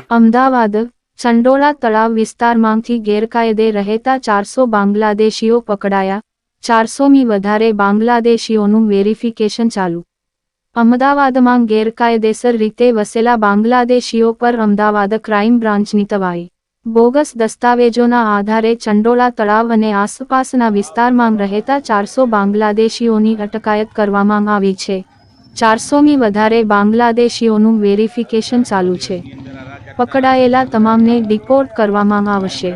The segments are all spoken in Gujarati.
અમદાવાદ ચંડોળા તળાવ વિસ્તારમાંથી ગેરકાયદે રહેતા 400 બાંગ્લાદેશીઓ પકડાયા। 400મી વધારે બાંગ્લાદેશીઓનું વેરિફિકેશન ચાલુ। અમદાવાદમાં ગેરકાયદેસર રીતે વસેલા બાંગ્લાદેશીઓ પર અમદાવાદ ક્રાઇમ બ્રાન્ચની તવાઈ। બોગસ દસ્તાવેજોના આધારે ચંડોળા તળાવ અને આસપાસના વિસ્તારમાં રહેતા 400 બાંગ્લાદેશીઓની અટકાયત કરવામાં આવી છે। 400મી વધારે બાંગ્લાદેશીઓનું વેરિફિકેશન ચાલુ છે। પકડાયેલા તમામને ડિપોર્ટ કરવામાં આવશે।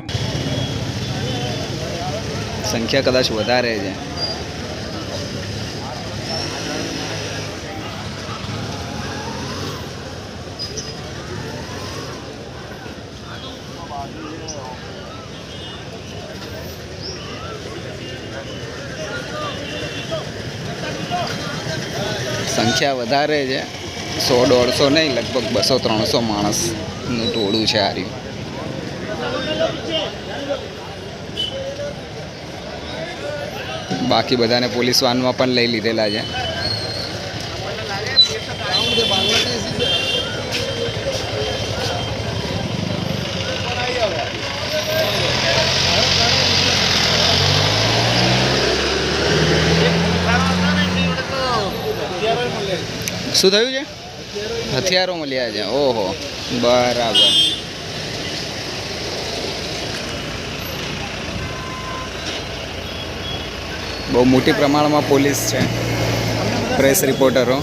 સંખ્યા કદાચ વધારે છે। સંખ્યા વધારે છે, 100-150 નહીં, લગભગ 200-300 માણસનું ટોળું છે આ રહ્યું। બાકી બધાને પોલીસ વાનમાં પણ લઈ લીધેલા છે। શું થયું છે? હથિયારો મળ્યા છે। ઓહો, બરાબર। બહુ મોટી પ્રમાણમાં પોલીસ છે, પ્રેસ રિપોર્ટરો।